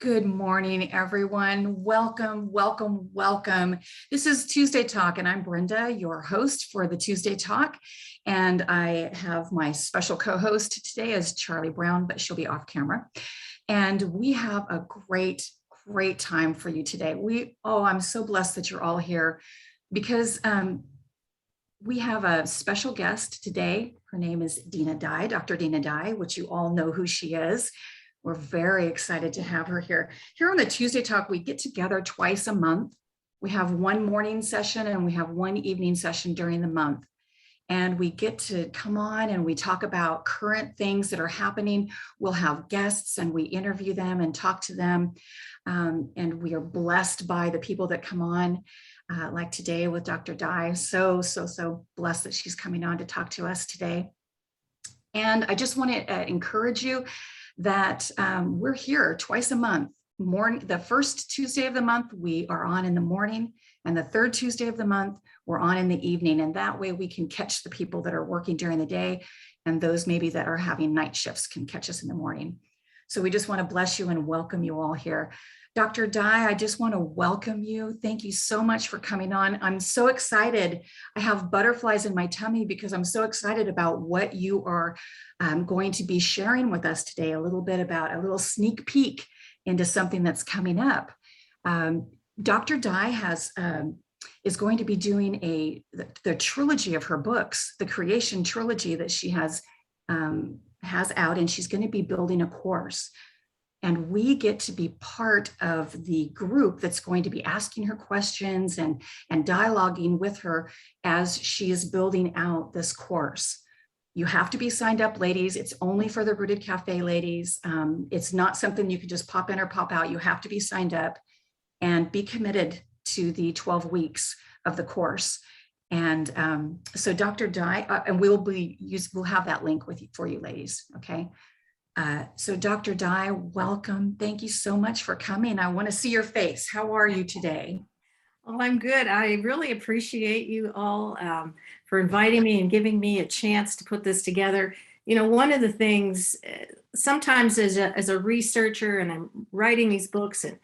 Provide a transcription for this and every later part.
Good morning, everyone. Welcome, welcome, welcome. This is Tuesday Talk, and I'm Brenda, your host for the Tuesday Talk. And I have my special co-host today is Charlie Brown, but she'll be off camera. And we have a great time for you today. I'm so blessed that you're all here because we have a special guest today. Her name is Dinah Dye, Dr. Dinah Dye, which you all know who she is. We're very excited to have her here. Here on the Tuesday Talk, we get together twice a month. We have one morning session and we have one evening session during the month. And we get to come on and we talk about current things that are happening. We'll have guests and we interview them and talk to them. And we are blessed by the people that come on, like today with Dr. Dye. So blessed that she's coming on to talk to us today. And I just want to encourage you that we're here twice a month. The first Tuesday of the month, we are on in the morning, and the third Tuesday of the month, we're on in the evening. And that way we can catch the people that are working during the day, and those maybe that are having night shifts can catch us in the morning. So we just want to bless you and welcome you all here. Dr. Dye, I just want to welcome you. Thank you so much for coming on. I'm so excited. I have butterflies in my tummy because I'm so excited about what you are going to be sharing with us today, a little sneak peek into something that's coming up. Dr. Dye is going to be doing the trilogy of her books, the creation trilogy that she has out, and she's going to be building a course. And we get to be part of the group that's going to be asking her questions and dialoguing with her as she is building out this course. You have to be signed up, ladies. It's only for the Rooted Cafe ladies. It's not something you can just pop in or pop out. You have to be signed up and be committed to the 12 weeks of the course. And so Dr. Dye, and we'll have that link for you ladies, okay? So Dr. Dye, welcome. Thank you so much for coming. I want to see your face. How are you today? Well, I'm good. I really appreciate you all for inviting me and giving me a chance to put this together. You know, one of the things sometimes as a researcher, and I'm writing these books and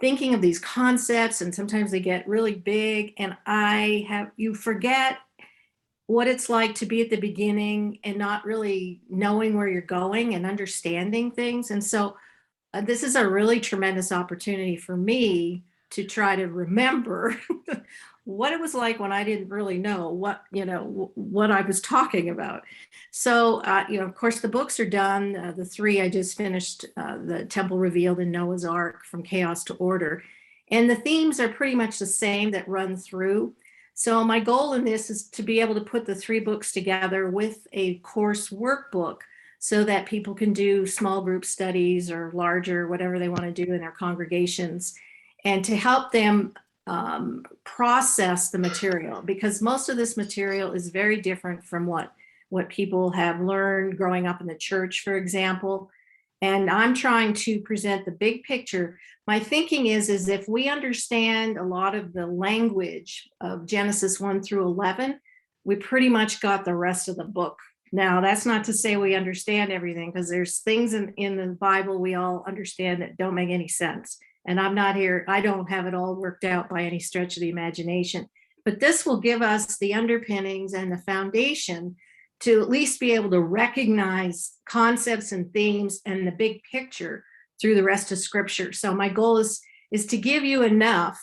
thinking of these concepts, and sometimes they get really big, and you forget what it's like to be at the beginning and not really knowing where you're going and understanding things. And so this is a really tremendous opportunity for me to try to remember what it was like when I didn't really know what I was talking about. So, of course, the books are done. The three I just finished, The Temple Revealed and Noah's Ark, From Chaos to Order. And the themes are pretty much the same that run through. So my goal in this is to be able to put the three books together with a course workbook so that people can do small group studies or larger, whatever they want to do in their congregations, and to help them process the material, because most of this material is very different from what people have learned growing up in the church, for example. And I'm trying to present the big picture. My thinking is if we understand a lot of the language of Genesis 1 through 11, we pretty much got the rest of the book. Now, that's not to say we understand everything, because there's things in the Bible we all understand that don't make any sense. And I don't have it all worked out by any stretch of the imagination. But this will give us the underpinnings and the foundation to at least be able to recognize concepts and themes and the big picture through the rest of Scripture. So my goal is to give you enough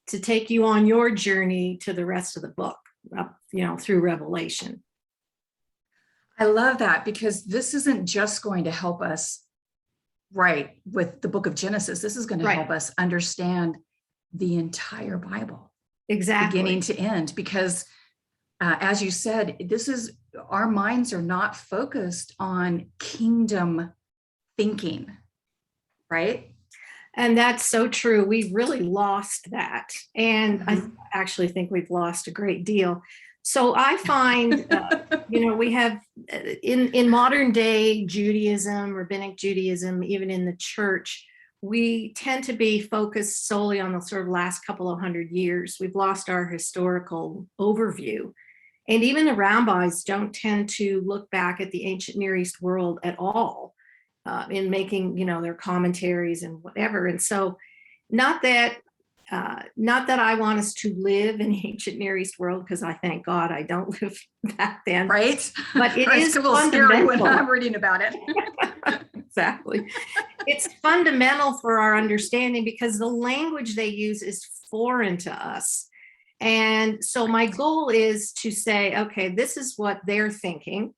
to take you on your journey to the rest of the book, through Revelation. I love that, because this isn't just going to help us with the book of Genesis. This is going to help us understand the entire Bible, exactly, beginning to end, because as you said, our minds are not focused on kingdom thinking, right? And that's so true. We've really lost that. And I actually think we've lost a great deal. So I find, we have in modern day Judaism, rabbinic Judaism, even in the church, we tend to be focused solely on the sort of last couple of 100 years. We've lost our historical overview. And even the rabbis don't tend to look back at the ancient Near East world at all. in making, their commentaries and whatever. And so not that I want us to live in the ancient Near East world, because I thank God I don't live back then. Right? But it It's is a little scary when fundamental. I'm reading about it. Exactly. It's fundamental for our understanding because the language they use is foreign to us. And so my goal is to say, okay, this is what they're thinking.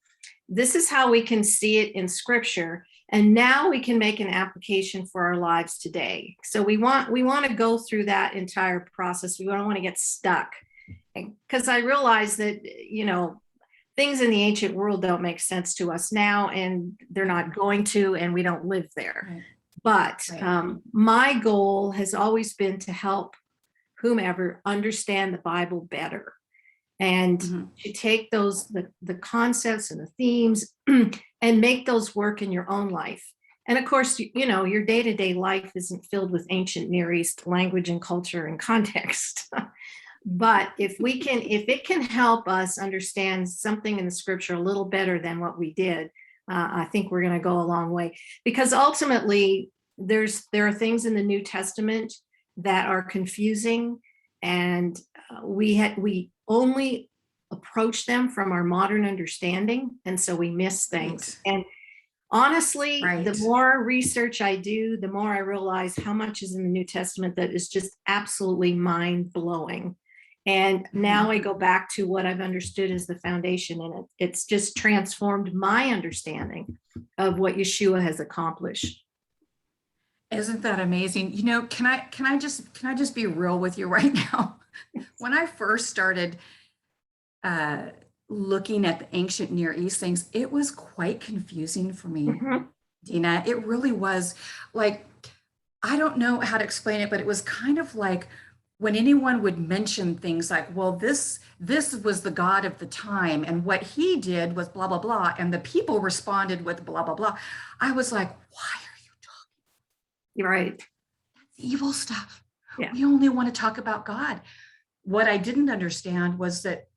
This is how we can see it in scripture. And now we can make an application for our lives today. So we want to go through that entire process. We don't want to get stuck. Because I realize that, things in the ancient world don't make sense to us now, and they're not going to, and we don't live there. Right. But my goal has always been to help whomever understand the Bible better, and to take the concepts and the themes and make those work in your own life. And of course, your day-to-day life isn't filled with ancient Near East language and culture and context. But if it can help us understand something in the scripture a little better than what we did, I think we're going to go a long way. Because ultimately, there are things in the New Testament that are confusing, and we only approach them from our modern understanding, and so we miss things. Right. And honestly, the more research I do, the more I realize how much is in the New Testament that is just absolutely mind-blowing. And now I go back to what I've understood as the foundation in it. It's just transformed my understanding of what Yeshua has accomplished. Isn't that amazing? Can I just be real with you right now? When I first started looking at the ancient Near East things, it was quite confusing for me, Dinah. It really was. Like, I don't know how to explain it, but it was kind of like when anyone would mention things like, well, this was the God of the time, and what he did was blah, blah, blah, and the people responded with blah, blah, blah. I was like, why are you talking? You're right. That's evil stuff. Yeah. We only want to talk about God. What I didn't understand was that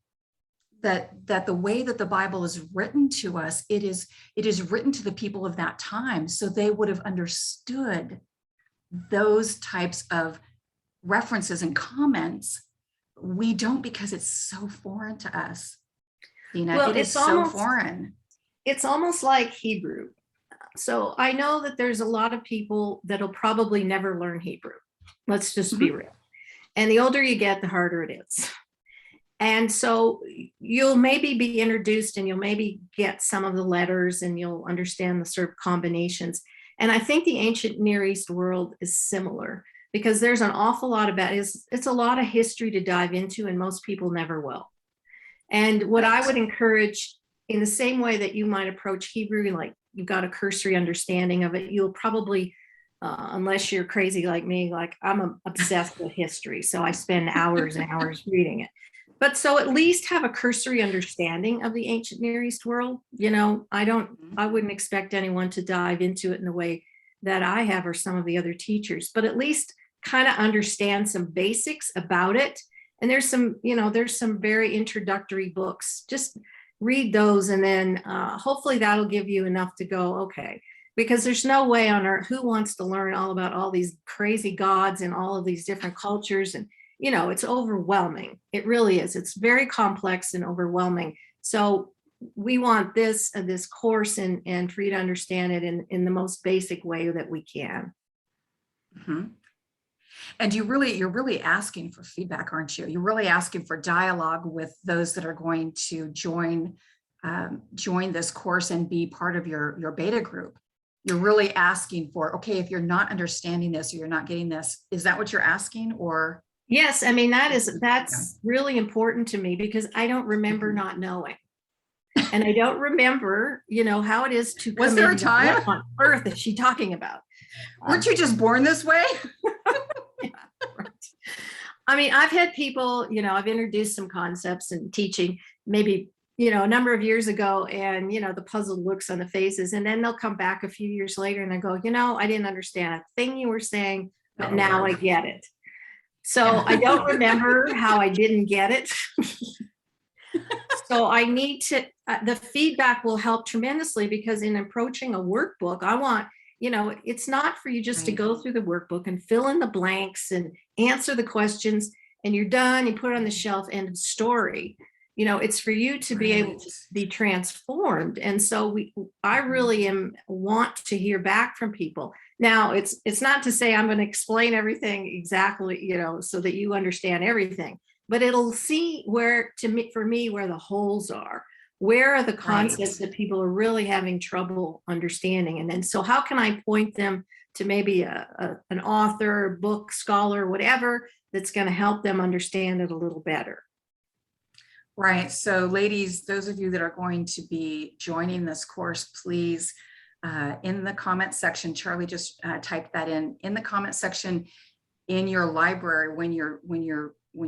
the way that the Bible is written to us, it is written to the people of that time, so they would have understood those types of references and comments. We don't, because it's so foreign to us. Well, it is so foreign. It's almost like Hebrew. So I know that there's a lot of people that'll probably never learn Hebrew. Let's just be real. And the older you get, the harder it is. And so you'll maybe be introduced and you'll maybe get some of the letters and you'll understand the sort of combinations. And I think the ancient Near East world is similar, because there's an awful lot about it. It's a lot of history to dive into, and most people never will. And what I would encourage, in the same way that you might approach Hebrew, like you've got a cursory understanding of it, you'll probably, unless you're crazy like me, like I'm obsessed with history, so I spend hours and hours reading it. But so at least have a cursory understanding of the ancient Near East world. I wouldn't expect anyone to dive into it in the way that I have or some of the other teachers, but at least kind of understand some basics about it. And there's some very introductory books. Just read those, and then hopefully that'll give you enough to go, okay, because there's no way on earth, who wants to learn all about all these crazy gods and all of these different cultures? And it's overwhelming. It really is. It's very complex and overwhelming. So we want this course and for you to understand it in the most basic way that we can. And you're really asking for feedback, aren't you? You're really asking for dialogue with those that are going to join this course and be part of your beta group. You're really asking for, okay, if you're not understanding this or you're not getting this, is that what you're asking? Or yes, I mean, that's really important to me, because I don't remember not knowing. And I don't remember, how it is to. Was there a time? What on earth is she talking about? Weren't you just born this way? Yeah, right. I mean, I've had people, I've introduced some concepts and teaching maybe, a number of years ago, and, the puzzled looks on the faces, and then they'll come back a few years later and I go, I didn't understand a thing you were saying, but now I get it. So I don't remember how I didn't get it. So I need to, the feedback will help tremendously, because in approaching a workbook, I want, it's not for you just to Right. go through the workbook and fill in the blanks and answer the questions and you're done, you put it on the shelf, end of story. It's for you to be able Right. to be transformed. And so I really want to hear back from people. Now, it's not to say I'm going to explain everything exactly, so that you understand everything, but it'll see where, for me, where the holes are. Where are the concepts Right. that people are really having trouble understanding? And then, so how can I point them to maybe an author, book scholar, whatever, that's going to help them understand it a little better? Right. So ladies, those of you that are going to be joining this course, please, in the comment section, Charlie just typed that in the comment section in your library. When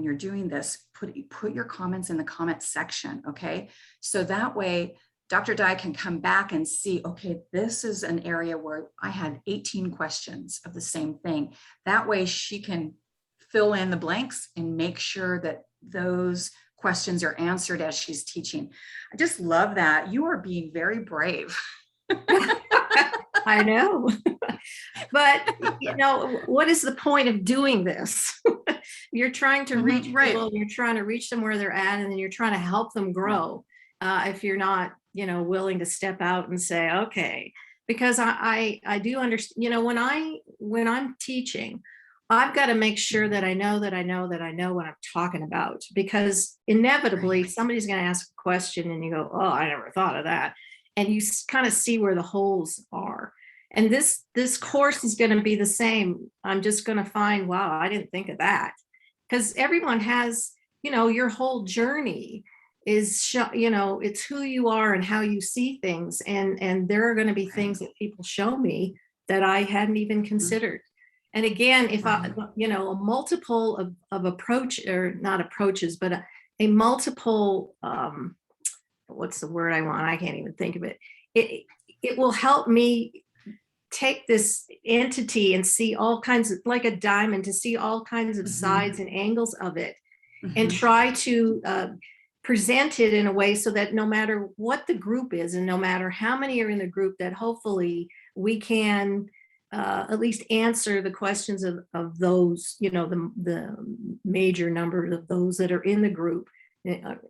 you're doing this, put your comments in the comment section. Okay. So that way Dr. Dye can come back and see, okay, this is an area where I had 18 questions of the same thing. That way she can fill in the blanks and make sure that those questions are answered as she's teaching. I just love that. You are being very brave. I know. But, what is the point of doing this? You're trying to reach people, you're trying to reach them where they're at, and then you're trying to help them grow. If you're not, willing to step out and say, okay, because I do understand, when I'm teaching, I've got to make sure that I know what I'm talking about, because inevitably somebody's going to ask a question and you go, oh, I never thought of that. And you kind of see where the holes are. And this course is going to be the same. I'm just going to find, wow, I didn't think of that. Because everyone has, your whole journey is, it's who you are and how you see things. And there are going to be things that people show me that I hadn't even considered. And again, if a multiple of approach, or not approaches, but a multiple, what's the word I want? I can't even think of it. It will help me take this entity and see all kinds of, like a diamond, to see all kinds of sides and angles of it, and try to present it in a way so that no matter what the group is, and no matter how many are in the group, that hopefully we can at least answer the questions of those, the major number of those that are in the group.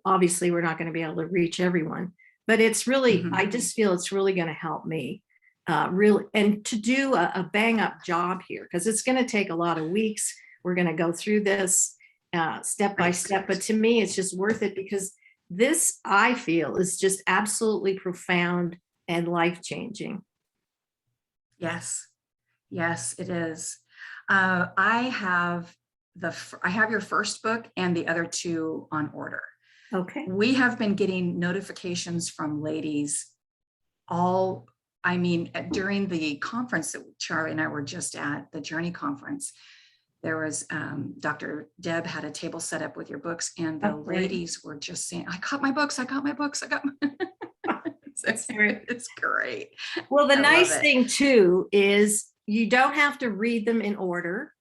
Obviously, we're not going to be able to reach everyone, but it's really, I just feel it's really going to help me really, and to do a bang up job here, because it's going to take a lot of weeks. We're going to go through this step by step, but to me, it's just worth it, because this, I feel, is just absolutely profound and life-changing. Yes, it is. I have your first book and the other two on order. Okay. We have been getting notifications from ladies during the conference that Charlie and I were just at, the Journey conference. There was Dr. Deb had a table set up with your books, and the ladies were just saying, I got my books. It's great. Well, the nice thing too is you don't have to read them in order.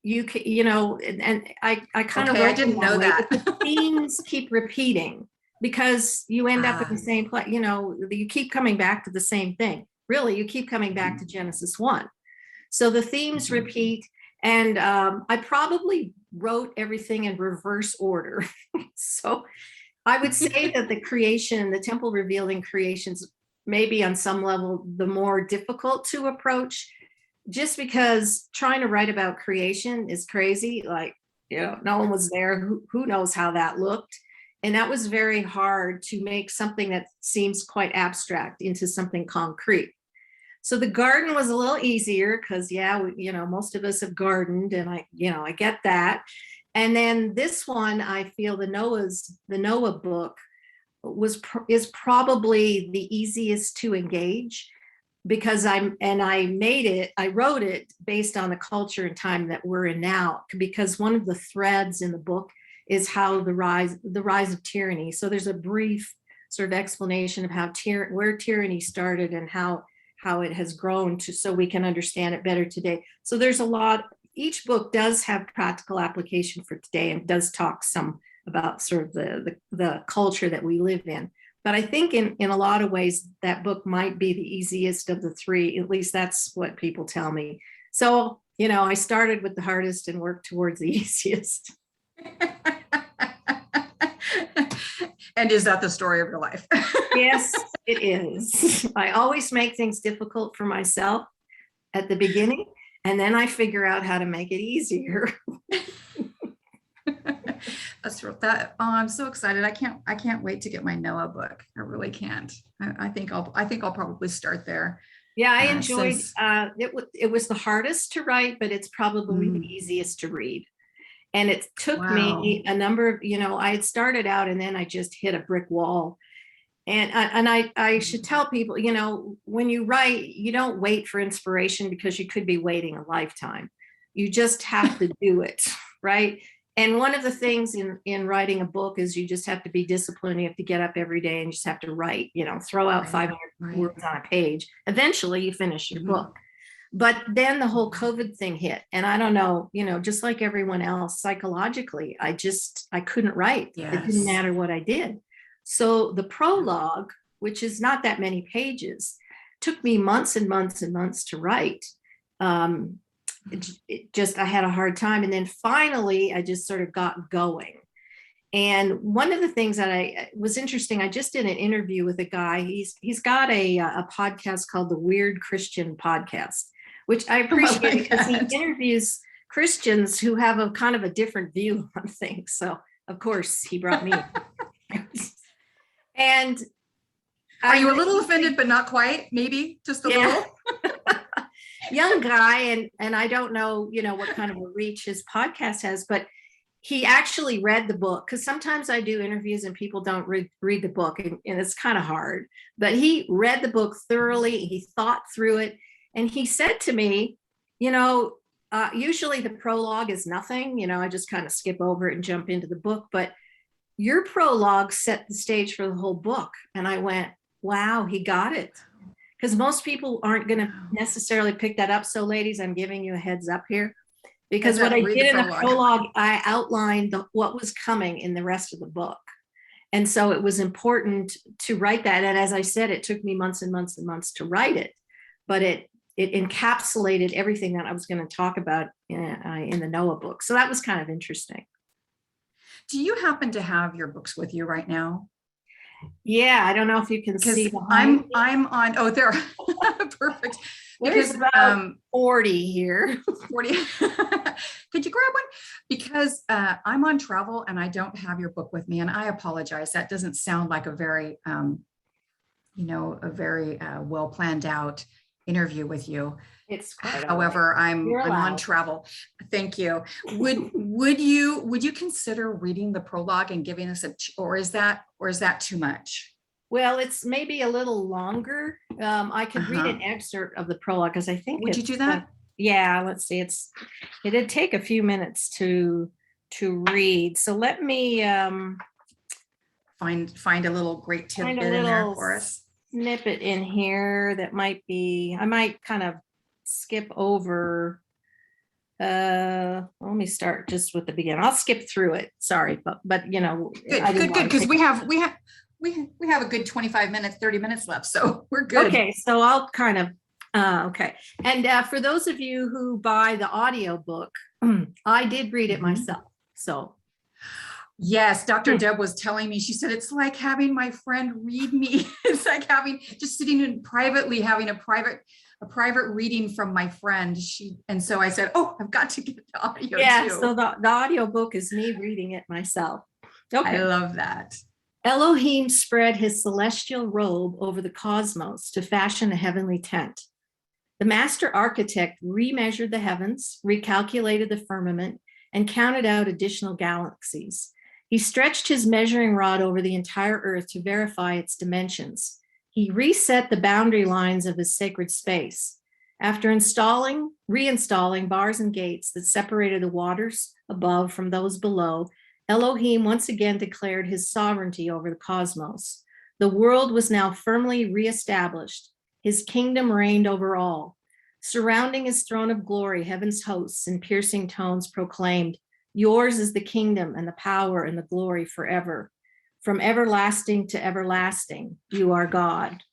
You can, and I kind of I didn't know that. The themes keep repeating, because you end up in the same place. You keep coming back to the same thing. Really, you keep coming back to Genesis 1. So the themes repeat. And I probably wrote everything in reverse order. So I would say that the temple revealing creations, maybe on some level, the more difficult to approach, just because trying to write about creation is crazy. Like, no one was there. Who knows how that looked? And that was very hard to make something that seems quite abstract into something concrete. So the garden was a little easier, because most of us have gardened, and I get that. And then this one, I feel the Noah book is probably the easiest to engage, because I wrote it based on the culture and time that we're in now, because one of the threads in the book is how the rise of tyranny. So there's a brief sort of explanation of where tyranny started and how it has grown so we can understand it better today. So there's a lot. Each book does have practical application for today, and does talk some about sort of the culture that we live in. But I think in a lot of ways, that book might be the easiest of the three. At least that's what people tell me. So, I started with the hardest and worked towards the easiest. And is that the story of your life? Yes, it is. I always make things difficult for myself at the beginning, and then I figure out how to make it easier. That's that. Oh, I'm so excited. I can't wait to get my Noah book. I really can't. I think I'll probably start there. Yeah, I enjoyed it was the hardest to write, but it's probably the easiest to read. And it took me a number of, I had started out and then I just hit a brick wall. And I should tell people, when you write, you don't wait for inspiration because you could be waiting a lifetime. You just have to do it, right? And one of the things in writing a book is you just have to be disciplined. You have to get up every day and just have to write, throw out 500 words on a page. Eventually you finish your book. But then the whole COVID thing hit. And I don't know, just like everyone else, psychologically, I couldn't write. Yes. It didn't matter what I did. So the prologue, which is not that many pages, took me months and months and months to write. I had a hard time. And then finally, I just sort of got going. And one of the things that was interesting, I just did an interview with a guy. He's got a podcast called the Weird Christian Podcast, which I appreciate because he interviews Christians who have a kind of a different view on things. So of course he brought me. And are you a little offended, but not quite? Maybe just a little. Young guy, and I don't know, what kind of a reach his podcast has, but he actually read the book, because sometimes I do interviews and people don't read the book, and it's kind of hard. But he read the book thoroughly. He thought through it, and he said to me, usually the prologue is nothing. I just kind of skip over it and jump into the book. But your prologue set the stage for the whole book. And I went, wow, he got it. Because most people aren't going to necessarily pick that up. So ladies, I'm giving you a heads up here. Because what I did in the prologue, I outlined what was coming in the rest of the book. And so it was important to write that. And as I said, it took me months and months and months to write it. But it encapsulated everything that I was going to talk about in the Noah book. So that was kind of interesting. Do you happen to have your books with you right now? Yeah, I don't know if you can see. I'm on. Oh, there. Perfect. There's about 40 here. 40. Could you grab one? Because I'm on travel and I don't have your book with me, and I apologize. That doesn't sound like a very, well planned out interview with you. It's quite however, I'm on travel. Thank you. Would you consider reading the prologue and giving us or is that too much? Well, it's maybe a little longer. I could read an excerpt of the prologue because I think. Would you do that? Yeah, let's see. It'd take a few minutes to read. So let me find a little great tidbit in there for us. Snippet in here that might be. I might kind of skip over. Let me start just with the beginning. I'll skip through it. Sorry, but good because we have a good 25 minutes, 30 minutes left, so we're good. Okay, so I'll kind of okay. And for those of you who buy the audio book, I did read it myself. So yes, Dr. Deb was telling me, she said, it's like having my friend read me. It's like just sitting in privately, having a private reading from my friend. And so I said, oh, I've got to get the audio too. So the audio book is me reading it myself. Okay. I love that. Elohim spread his celestial robe over the cosmos to fashion a heavenly tent. The master architect remeasured the heavens, recalculated the firmament, and counted out additional galaxies. He stretched his measuring rod over the entire earth to verify its dimensions. He reset the boundary lines of his sacred space. After reinstalling bars and gates that separated the waters above from those below, Elohim once again declared his sovereignty over the cosmos. The world was now firmly reestablished. His kingdom reigned over all. Surrounding his throne of glory, heaven's hosts in piercing tones proclaimed, Yours is the kingdom and the power and the glory forever. From everlasting to everlasting, you are God.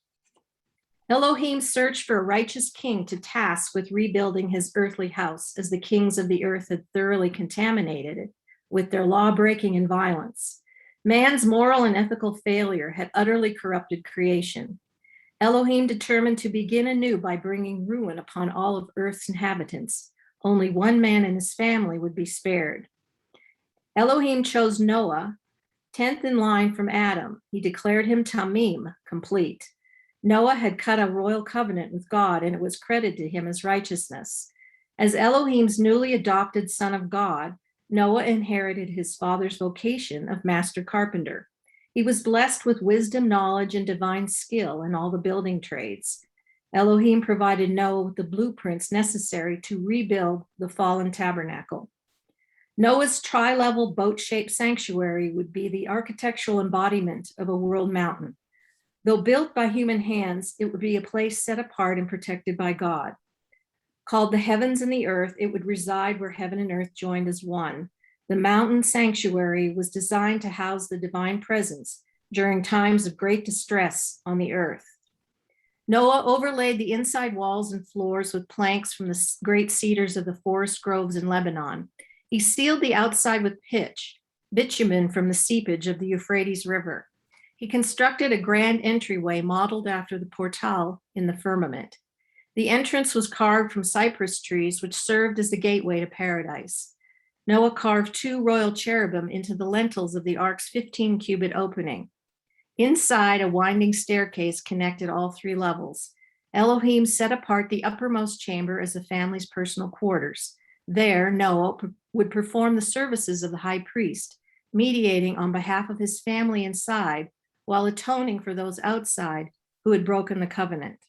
Elohim searched for a righteous king to task with rebuilding his earthly house, as the kings of the earth had thoroughly contaminated it with their law-breaking and violence. Man's moral and ethical failure had utterly corrupted creation. Elohim determined to begin anew by bringing ruin upon all of earth's inhabitants. Only one man and his family would be spared. Elohim chose Noah, 10th in line from Adam. He declared him Tamim, complete. Noah had cut a royal covenant with God, and it was credited to him as righteousness. As Elohim's newly adopted son of God, Noah inherited his father's vocation of master carpenter. He was blessed with wisdom, knowledge, and divine skill in all the building trades. Elohim provided Noah with the blueprints necessary to rebuild the fallen tabernacle. Noah's tri-level boat-shaped sanctuary would be the architectural embodiment of a world mountain. Though built by human hands, it would be a place set apart and protected by God. Called the heavens and the earth, it would reside where heaven and earth joined as one. The mountain sanctuary was designed to house the divine presence during times of great distress on the earth. Noah overlaid the inside walls and floors with planks from the great cedars of the forest groves in Lebanon. He sealed the outside with pitch, bitumen from the seepage of the Euphrates River. He constructed a grand entryway modeled after the portal in the firmament. The entrance was carved from cypress trees, which served as the gateway to paradise. Noah carved 2 royal cherubim into the lintels of the ark's 15-cubit opening. Inside, a winding staircase connected all 3 levels. Elohim set apart the uppermost chamber as the family's personal quarters. There, Noah would perform the services of the high priest, mediating on behalf of his family inside, while atoning for those outside who had broken the covenant.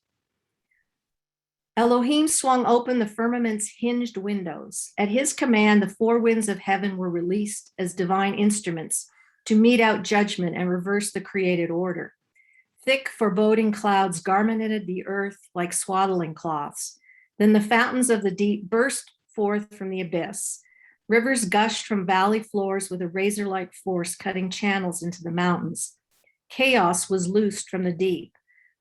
Elohim swung open the firmament's hinged windows. At his command, the 4 winds of heaven were released as divine instruments to mete out judgment and reverse the created order. Thick, foreboding clouds garmented the earth like swaddling cloths. Then the fountains of the deep burst forth from the abyss. Rivers gushed from valley floors with a razor-like force, cutting channels into the mountains. Chaos was loosed from the deep.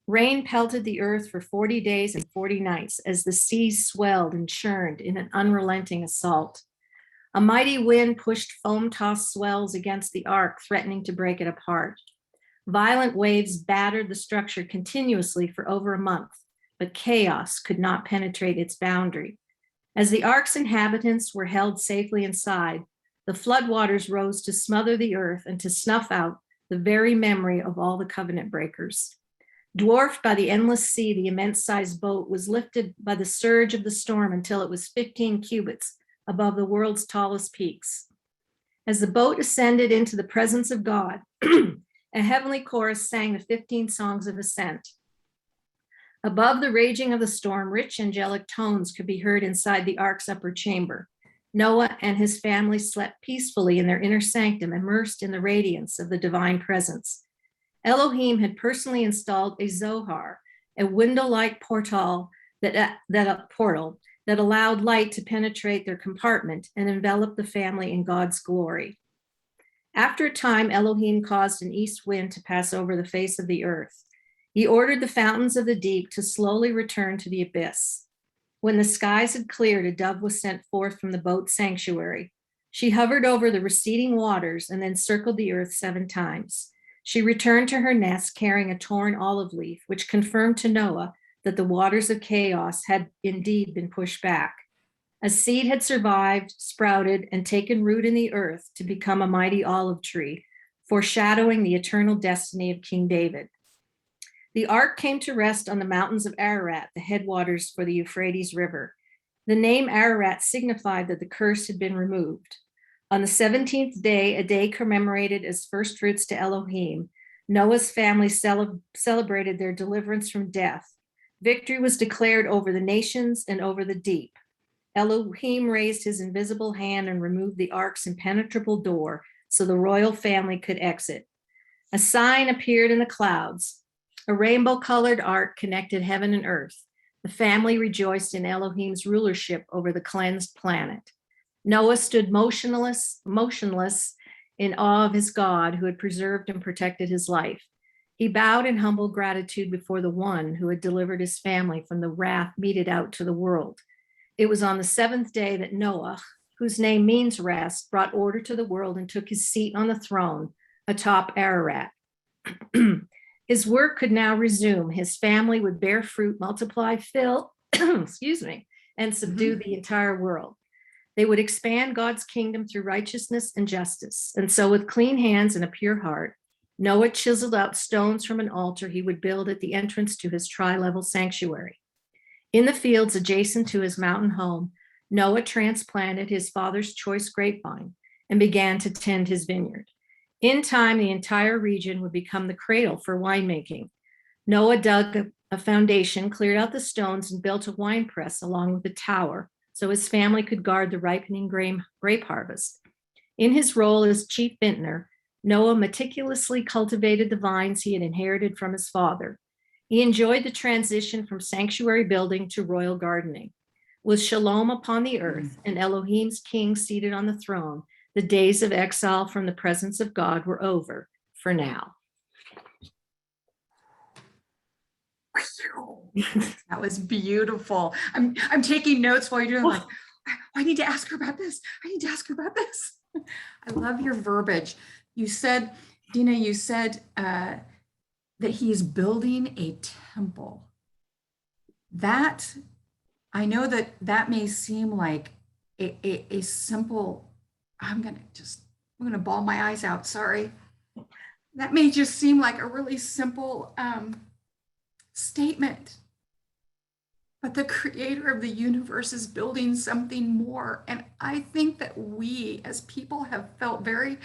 Rain pelted the earth for 40 days and 40 nights as the seas swelled and churned in an unrelenting assault. A mighty wind pushed foam-tossed swells against the ark, threatening to break it apart. Violent waves battered the structure continuously for over a month, but chaos could not penetrate its boundary. As the ark's inhabitants were held safely inside, the floodwaters rose to smother the earth and to snuff out the very memory of all the covenant breakers. Dwarfed by the endless sea, the immense-sized boat was lifted by the surge of the storm until it was 15 cubits above the world's tallest peaks. As the boat ascended into the presence of God, a heavenly chorus sang the 15 songs of ascent. Above the raging of the storm, rich angelic tones could be heard inside the ark's upper chamber. Noah and his family slept peacefully in their inner sanctum, immersed in the radiance of the divine presence. Elohim had personally installed a Zohar, a window-like portal that allowed light to penetrate their compartment and envelop the family in God's glory. After a time, Elohim caused an east wind to pass over the face of the earth. He ordered the fountains of the deep to slowly return to the abyss. When the skies had cleared, a dove was sent forth from the boat's sanctuary. She hovered over the receding waters and then circled the earth 7 times. She returned to her nest carrying a torn olive leaf, which confirmed to Noah that the waters of chaos had indeed been pushed back. A seed had survived, sprouted, and taken root in the earth to become a mighty olive tree, foreshadowing the eternal destiny of King David. The ark came to rest on the mountains of Ararat, the headwaters for the Euphrates River. The name Ararat signified that the curse had been removed. On the 17th day, a day commemorated as first fruits to Elohim, Noah's family celebrated their deliverance from death. Victory was declared over the nations and over the deep. Elohim raised his invisible hand and removed the ark's impenetrable door so the royal family could exit. A sign appeared in the clouds. A rainbow-colored ark connected heaven and earth. The family rejoiced in Elohim's rulership over the cleansed planet. Noah stood motionless in awe of his God who had preserved and protected his life. He bowed in humble gratitude before the one who had delivered his family from the wrath meted out to the world. It was on the seventh day that Noah, whose name means rest, brought order to the world and took his seat on the throne atop Ararat. His work could now resume. His family would bear fruit, multiply, fill, excuse me, and subdue the entire world. They would expand God's kingdom through righteousness and justice. And so, with clean hands and a pure heart, Noah chiseled out stones from an altar he would build at the entrance to his tri-level sanctuary. In the fields adjacent to his mountain home, Noah transplanted his father's choice grapevine and began to tend his vineyard. In time, the entire region would become the cradle for winemaking. Noah dug a foundation, cleared out the stones, and built a wine press along with a tower so his family could guard the ripening grape harvest. In his role as chief vintner, Noah meticulously cultivated the vines he had inherited from his father. He enjoyed the transition from sanctuary building to royal gardening. With shalom upon the earth and Elohim's king seated on the throne, the days of exile from the presence of God were over for now. That was beautiful. I'm taking notes while you're doing like, I need to ask her about this. I need to ask her about this. I love your verbiage. You said, Dinah, you said that he is building a temple. That, I know that may seem like a simple, I'm going to bawl my eyes out, sorry. That may just seem like a really simple statement. But the creator of the universe is building something more. And I think that we as people have felt very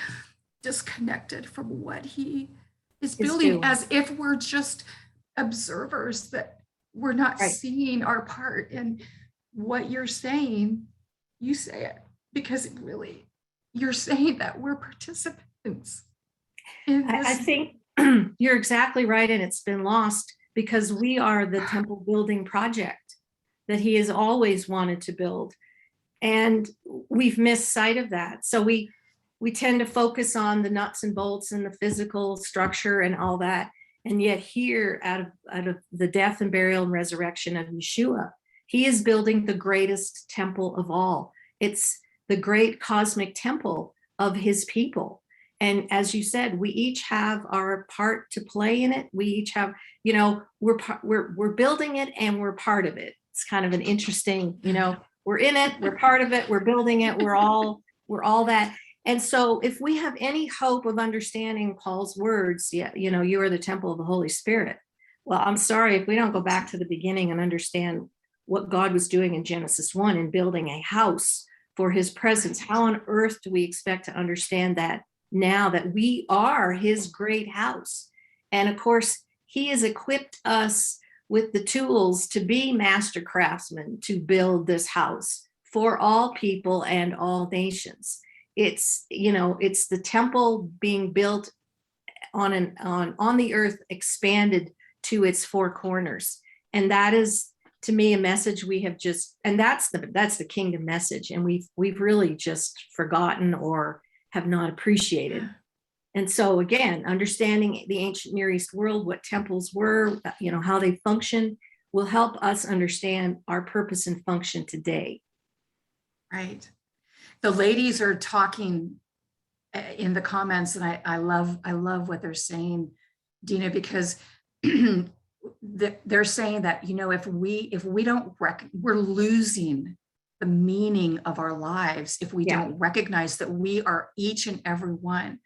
disconnected from what he is building, as if we're just observers, that we're not seeing our part. And what you're saying, you say it because it really, you're saying that we're participants in this. I think you're exactly right. And it's been lost because we are the temple building project that he has always wanted to build. And we've missed sight of that. So we tend to focus on the nuts and bolts and the physical structure and all that. And yet here, out of the death and burial and resurrection of Yeshua, he is building the greatest temple of all. It's the great cosmic temple of his people. And as you said, we each have our part to play in it. We each have, we're building it and we're part of it. It's kind of an interesting, we're in it, we're part of it, we're building it, we're all that. And so if we have any hope of understanding Paul's words, you are the temple of the Holy Spirit. Well, I'm sorry, if we don't go back to the beginning and understand what God was doing in Genesis 1 in building a house for his presence, how on earth do we expect to understand that now that we are his great house? And of course, he has equipped us with the tools to be master craftsmen to build this house for all people and all nations. It's the temple being built on the earth, expanded to its four corners. And that is, to me, a message we have that's the kingdom message. And we've really just forgotten or have not appreciated. And so again, understanding the ancient Near East world, what temples were, how they function, will help us understand our purpose and function today. Right. The ladies are talking in the comments, and I love what they're saying, Dinah, because they're saying that, if we don't we're losing the meaning of our lives if we don't recognize that we are each and every one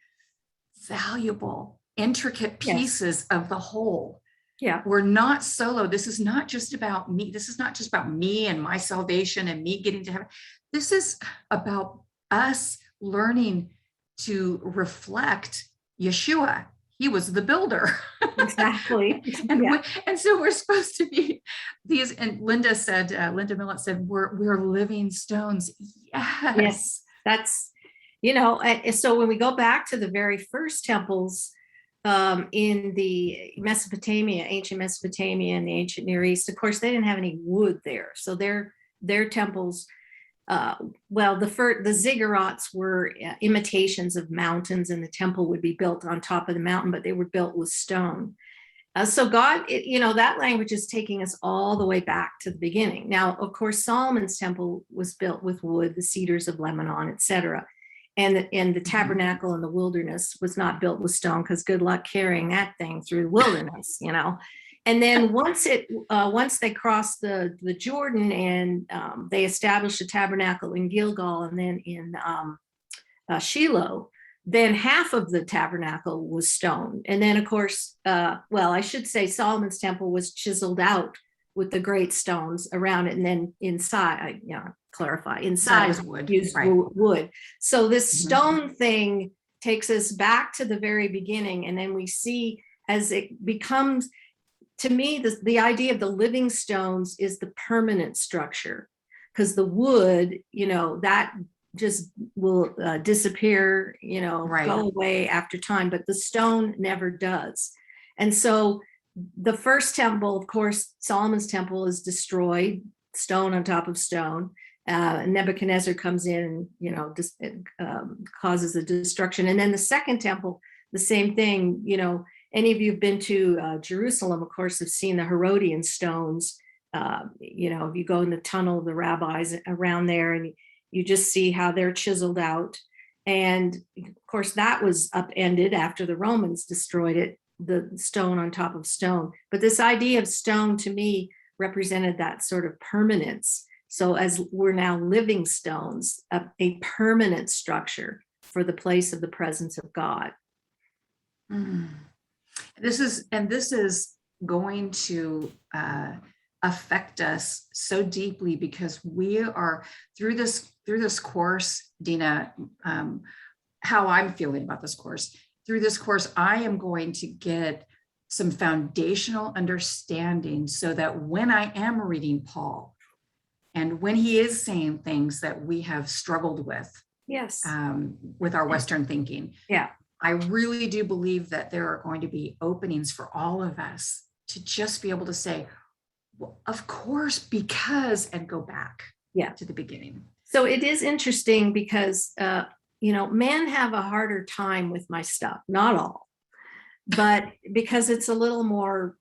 valuable, intricate pieces of the whole. Yeah. We're not solo. This is not just about me. This is not just about me and my salvation and me getting to heaven. This is about us learning to reflect Yeshua. He was the builder. Exactly. And so we're supposed to be these, and Linda Millett said, we're living stones. Yes. That's, so when we go back to the very first temples in the ancient Mesopotamia and the ancient Near East, of course, they didn't have any wood there. So their temples, well, the ziggurats were imitations of mountains, and the temple would be built on top of the mountain, but they were built with stone. So God, that language is taking us all the way back to the beginning. Now, of course, Solomon's temple was built with wood, the cedars of Lebanon, etc. And the tabernacle in the wilderness was not built with stone, because good luck carrying that thing through the wilderness, And then once they crossed the Jordan, and they established a tabernacle in Gilgal and then in Shiloh, then half of the tabernacle was stone. And then, of course, I should say Solomon's temple was chiseled out with the great stones around it. And then inside, inside was wood. Used right. wood. So this stone thing takes us back to the very beginning. And then we see as it becomes, to me, the idea of the living stones is the permanent structure, because the wood, that just will disappear, right. go away after time, but the stone never does. And so the first temple, of course, Solomon's temple, is destroyed, stone on top of stone. Nebuchadnezzar comes in, causes the destruction. And then the second temple, the same thing. Any of you have been to Jerusalem, of course, have seen the Herodian stones. If you go in the tunnel of the rabbis around there, and you just see how they're chiseled out. And of course, that was upended after the Romans destroyed it, the stone on top of stone. But this idea of stone, to me, represented that sort of permanence. So as we're now living stones, a permanent structure for the place of the presence of God. This is going to affect us so deeply, because we are through this course, Dinah, how I'm feeling about this course. Through this course, I am going to get some foundational understanding, so that when I am reading Paul, and when he is saying things that we have struggled with, yes, with our Western thinking, yeah, I really do believe that there are going to be openings for all of us to just be able to say, well, of course, because, and go back to the beginning. So it is interesting because, men have a harder time with my stuff, not all, but because it's a little more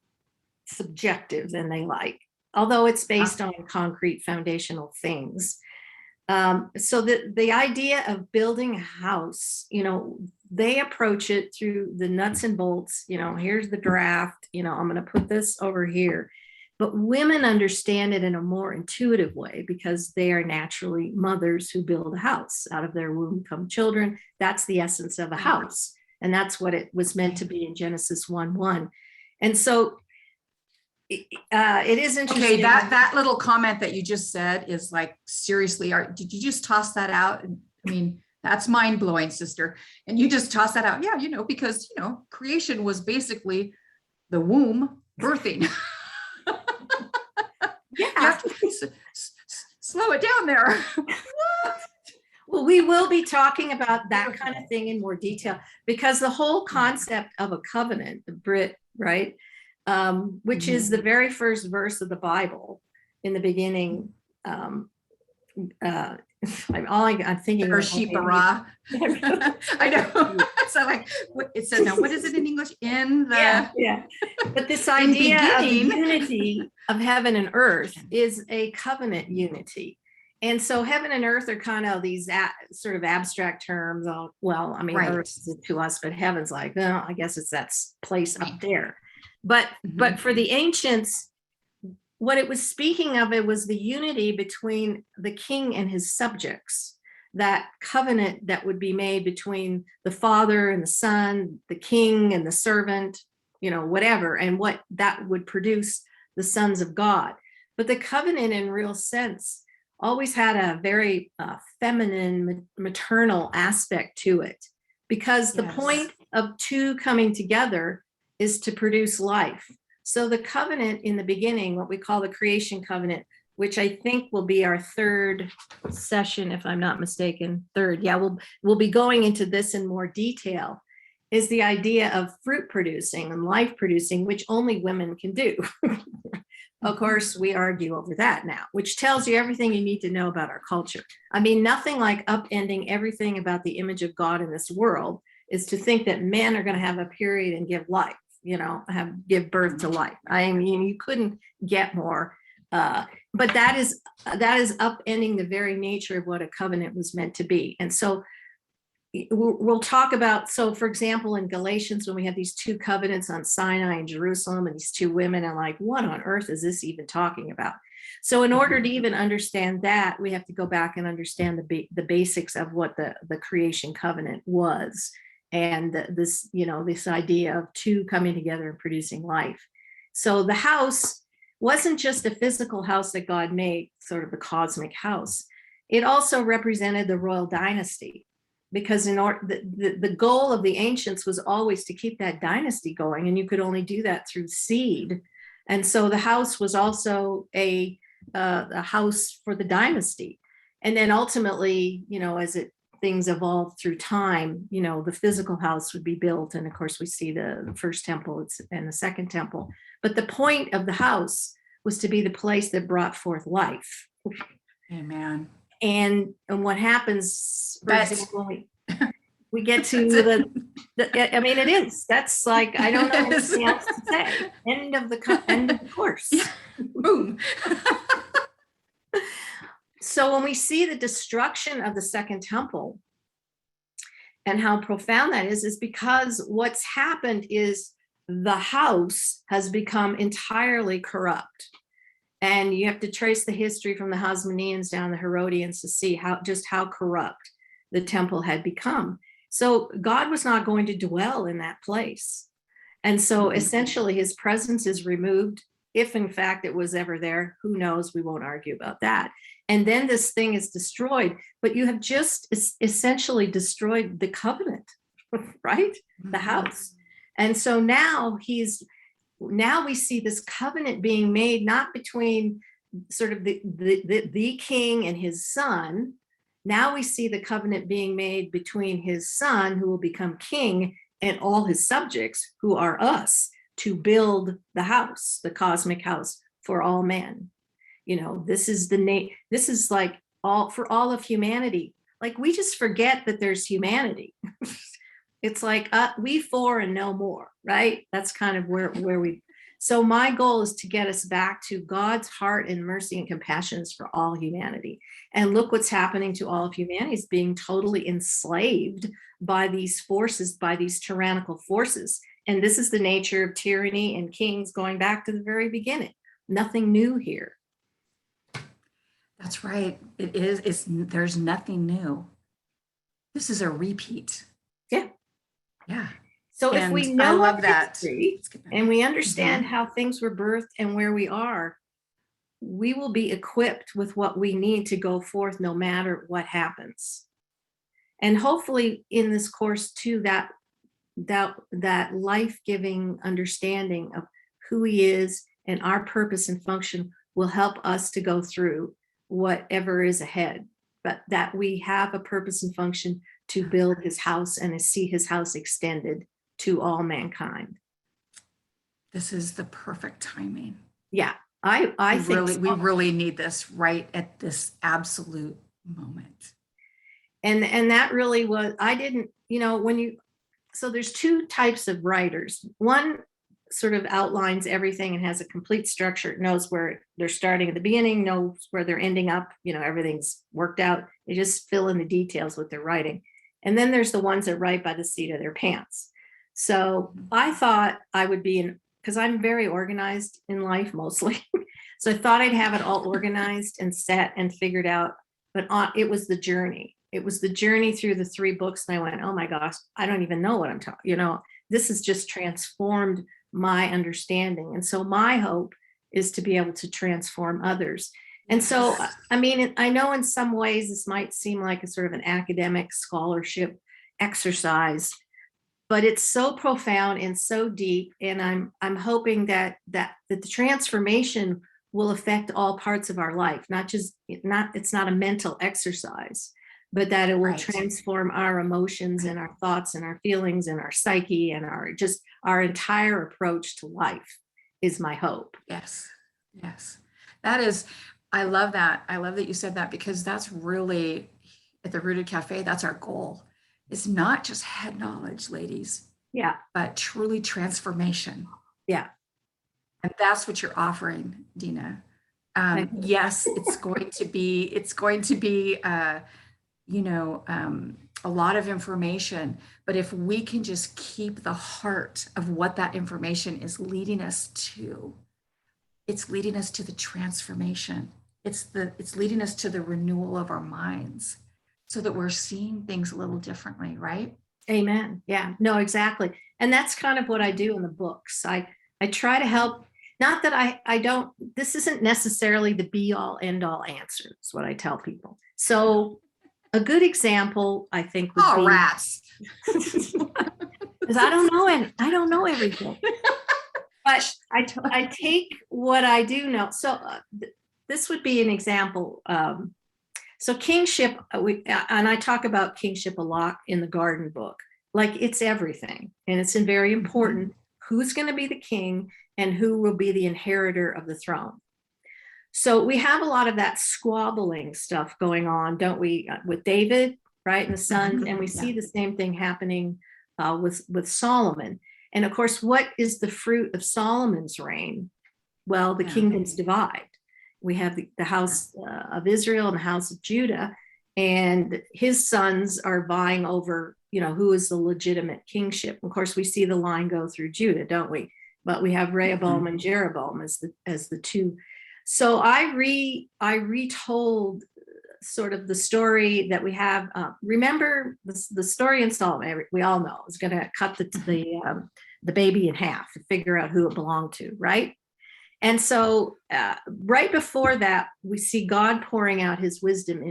subjective than they like, although it's based on concrete foundational things. So the idea of building a house, they approach it through the nuts and bolts, here's the draft, I'm going to put this over here. But women understand it in a more intuitive way, because they are naturally mothers who build a house. Out of their womb come children. That's the essence of a house. And that's what it was meant to be in Genesis 1:1. And so it is interesting. Okay, that little comment that you just said is like, seriously, did you just toss that out? I mean, that's mind blowing, sister. And you just toss that out. Yeah, because, creation was basically the womb birthing. Yeah. You have to slow it down there. Well, we will be talking about that kind of thing in more detail, because the whole concept of a covenant, the Brit, right? Which is the very first verse of the Bible. In the beginning, I'm thinking Bereshit bara. I know. So it said, now what is it in English? In the But this idea of the unity of heaven and earth is a covenant unity. And so heaven and earth are kind of these sort of abstract terms. Earth is to us, but heaven's like, well, I guess it's that place up there. But for the ancients, what it was speaking of, it was the unity between the king and his subjects, that covenant that would be made between the father and the son, the king and the servant, whatever, and what that would produce the sons of God. But the covenant in real sense always had a very feminine, maternal aspect to it, because the point of two coming together is to produce life. So the covenant in the beginning, what we call the creation covenant, which I think will be our third session, if I'm not mistaken, third. Yeah, we'll be going into this in more detail, is the idea of fruit producing and life producing, which only women can do. Of course, we argue over that now, which tells you everything you need to know about our culture. I mean, nothing like upending everything about the image of God in this world is to think that men are going to have a period and give life, give birth to life. I mean, you couldn't get more. But that is upending the very nature of what a covenant was meant to be. And so we'll talk about, so for example, in Galatians, when we have these two covenants on Sinai and Jerusalem, and these two women, and like, what on earth is this even talking about? So in order to even understand that, we have to go back and understand the basics of what the creation covenant was. And this idea of two coming together and producing life. So the house wasn't just a physical house that God made, sort of the cosmic house. It also represented the royal dynasty, because the goal of the ancients was always to keep that dynasty going, and you could only do that through seed. And so the house was also a house for the dynasty. And then ultimately, as things evolved through time, the physical house would be built. And of course, we see the first temple and the second temple. But the point of the house was to be the place that brought forth life. Amen. And what happens, for example, we get to I mean, it is. That's like, I don't know anything else to say. End of the course. Yeah. Boom. So when we see the destruction of the second temple and how profound that is because what's happened is the house has become entirely corrupt. And you have to trace the history from the Hasmoneans down the Herodians to see how corrupt the temple had become. So God was not going to dwell in that place. And so essentially his presence is removed. If in fact it was ever there, who knows? We won't argue about that. And then this thing is destroyed, but you have just essentially destroyed the covenant, right? The house. And so now we see this covenant being made, not between sort of the king and his son. Now we see the covenant being made between his son, who will become king, and all his subjects, who are us, to build the house, the cosmic house for all men. This is like for all of humanity. Like, we just forget that there's humanity. It's like we four and no more, right? That's kind of where so my goal is to get us back to God's heart and mercy and compassion is for all humanity. And look what's happening to all of humanity, is being totally enslaved by these forces, by these tyrannical forces. And this is the nature of tyranny and kings going back to the very beginning. Nothing new here. That's right. It is. There's nothing new. This is a repeat. Yeah. Yeah. So if we know I love that history, and we understand how things were birthed and where we are, we will be equipped with what we need to go forth no matter what happens. And hopefully in this course too, that life-giving understanding of who he is and our purpose and function will help us to go through whatever is ahead, but that we have a purpose and function to build his house and to see his house extended to all mankind. This is the perfect timing. Yeah, I think we really need this right at this absolute moment. And that really was, I didn't, so there's two types of writers. One sort of outlines everything and has a complete structure, knows where they're starting at the beginning, knows where they're ending up, everything's worked out. They just fill in the details with their writing. And then there's the ones that write by the seat of their pants. So I thought I would be because I'm very organized in life mostly. So I thought I'd have it all organized and set and figured out, but it was the journey. It was the journey through the 3 books. And I went, oh my gosh, I don't even know what I'm talking, this has just transformed my understanding. And so my hope is to be able to transform others. And so, I mean, I know in some ways this might seem like a sort of an academic scholarship exercise, but it's so profound and so deep. And I'm hoping that the transformation will affect all parts of our life, it's not a mental exercise, but that it will transform our emotions and our thoughts and our feelings and our psyche and our entire approach to life is my hope. Yes. Yes. That is, I love that. I love that you said that, because that's really at the Rooted Cafe, that's our goal. It's not just head knowledge, ladies, Yeah. but truly transformation. Yeah. And that's what you're offering, Dinah. Yes, it's going to be, you know, a lot of information, but if we can just keep the heart of what that information is leading us to, it's leading us to the transformation. It's leading us to the renewal of our minds so that we're seeing things a little differently, right? Amen. Yeah, no, exactly. And that's kind of what I do in the books. I try to help, not that I don't, this isn't necessarily the be all end all answer, is what I tell people. So a good example, I think, would Oh, be, rats. because I don't know everything. But I take what I do know. So this would be an example. So kingship, and I talk about kingship a lot in the garden book. Like, it's everything. And it's very important who's going to be the king and who will be the inheritor of the throne. So we have a lot of that squabbling stuff going on, don't we, with David, right, and the sons, and we see the same thing happening with Solomon. And of course, what is the fruit of Solomon's reign? Well, the kingdoms divide. We have the house of Israel and the house of Judah, and his sons are vying over, you know, who is the legitimate kingship. Of course, we see the line go through Judah, don't we? But we have Rehoboam and Jeroboam as the two. So I retold sort of the story that we have. Remember the story in Solomon, we all know, is going to cut the baby in half to figure out who it belonged to, right? And so right before that, we see God pouring out his wisdom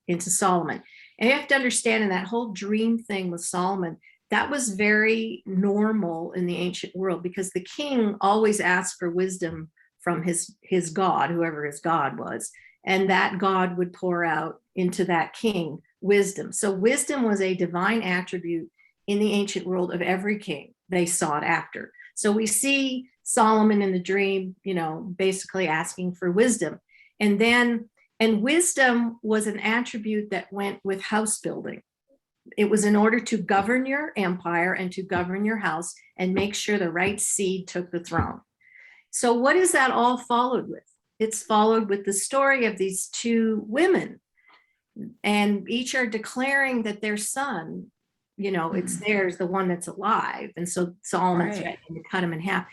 into Solomon. And you have to understand, in that whole dream thing with Solomon, that was very normal in the ancient world, because the king always asked for wisdom from his God, whoever his God was, and that God would pour out into that king wisdom. So wisdom was a divine attribute in the ancient world of every king they sought after. So we see Solomon in the dream, you know, basically asking for wisdom. And wisdom was an attribute that went with house building. It was in order to govern your empire and to govern your house and make sure the right seed took the throne. So what is that all followed with? It's followed with the story of these two women, and each are declaring that their son, you know, it's theirs, the one that's alive. And so Solomon's threatening to cut him in half.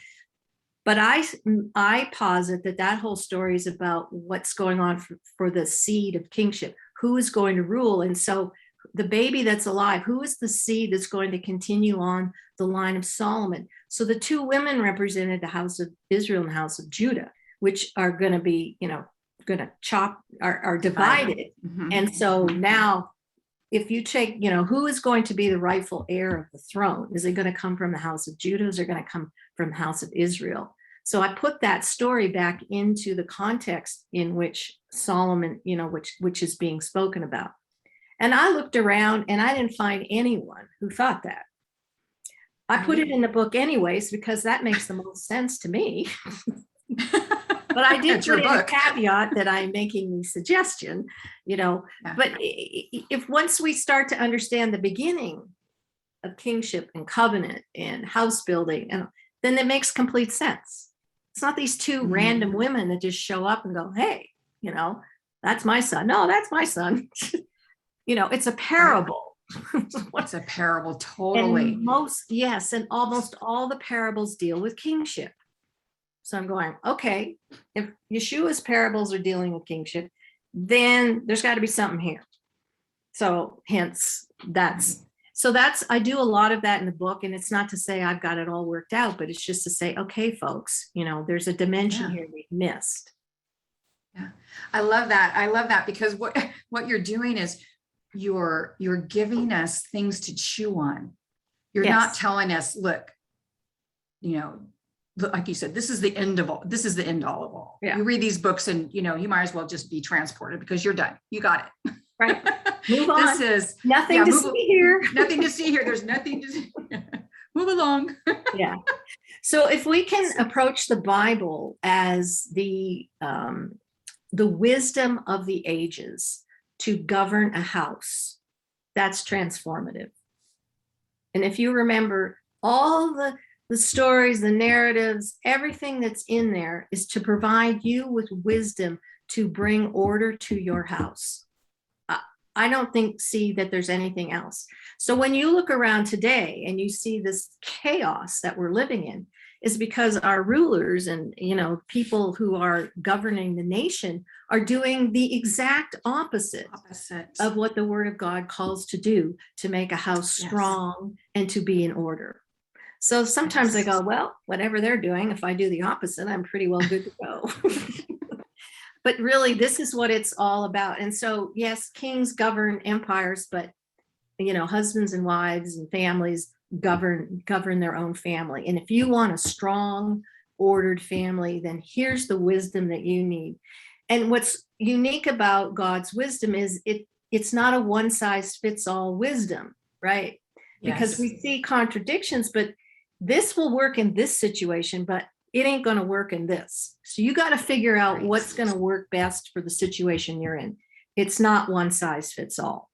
But I posit that whole story is about what's going on for the seed of kingship, who is going to rule. And so the baby that's alive, who is the seed that's going to continue on the line of Solomon? So the two women represented the house of Israel and the house of Judah, which are going to be, you know, going to are divided. And so now, if you take, you know, who is going to be the rightful heir of the throne? Is it going to come from the house of Judah? Is it going to come from the house of Israel? So I put that story back into the context in which Solomon, you know, which is being spoken about. And I looked around and I didn't find anyone who thought that. I put it in the book anyways, because that makes the most sense to me. But I did put in a caveat that I'm making the suggestion, you know, but if once we start to understand the beginning of kingship and covenant and house building, and then it makes complete sense. It's not these two random women that just show up and go, hey, you know, that's my son. No, that's my son. You know, it's a parable. It's a parable, totally. And almost all the parables deal with kingship. So I'm going, okay, if Yeshua's parables are dealing with kingship, then there's got to be something here. So hence I do a lot of that in the book. And it's not to say I've got it all worked out, but it's just to say, okay, folks, you know, there's a dimension here we've missed. Yeah, I love that. I love that, because what you're doing is you're giving us things to chew on. You're not telling us, look, you know, like you said, this is the end all of all. You read these books and, you know, you might as well just be transported because you're done. You got it. Right. Move on. This is nothing to see here. Nothing to see here. There's nothing to see. Move along. Yeah. So if we can approach the Bible as the wisdom of the ages to govern a house, that's transformative. And if you remember, all the stories, the narratives, everything that's in there is to provide you with wisdom to bring order to your house. I don't see that there's anything else. So when you look around today and you see this chaos that we're living in, is because our rulers and people who are governing the nation are doing the exact opposite of what the Word of God calls to do to make a house strong and to be in order. So sometimes I go, well, whatever they're doing, if I do the opposite, I'm pretty well good to go. But really, this is what it's all about. And so, yes, kings govern empires, but husbands and wives and families govern their own family. And if you want a strong, ordered family, then here's the wisdom that you need. And what's unique about God's wisdom is it's not a one size fits all wisdom, right? Because we see contradictions, but this will work in this situation, but it ain't going to work in this. So you got to figure out what's going to work best for the situation you're in. It's not one size fits all.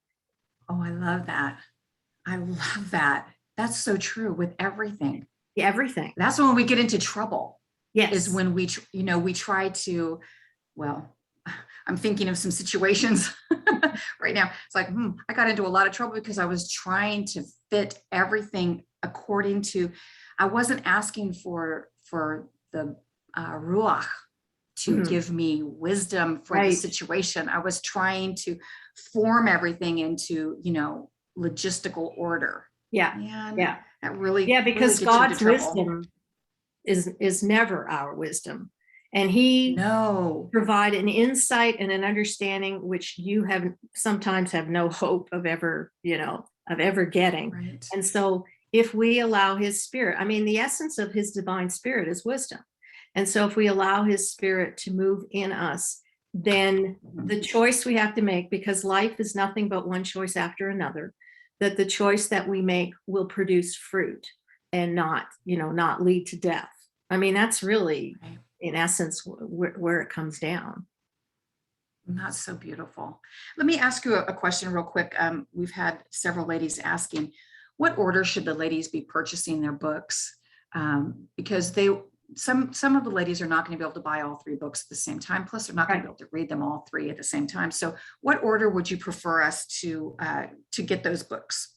Oh, I love that. I love that. That's so true with everything. Yeah, everything. That's when we get into trouble. Yes. Is when we try to, well, I'm thinking of some situations right now. It's like, I got into a lot of trouble because I was trying to fit everything according to, I wasn't asking for the ruach to give me wisdom for the situation. I was trying to form everything into, logistical order. Yeah. And yeah. That really, because really God's wisdom is never our wisdom. And he provide an insight and an understanding which you sometimes have no hope of ever getting. Right. And so if we allow his spirit, the essence of his divine spirit is wisdom. And so if we allow his spirit to move in us, then the choice we have to make, because life is nothing but one choice after another, that the choice that we make will produce fruit and not lead to death. That's really, in essence, where it comes down. That's so beautiful. Let me ask you a question real quick. We've had several ladies asking, what order should the ladies be purchasing their books? Because some of the ladies are not going to be able to buy all three books at the same time. Plus, they're not going to be able to read them all three at the same time. So what order would you prefer us to get those books?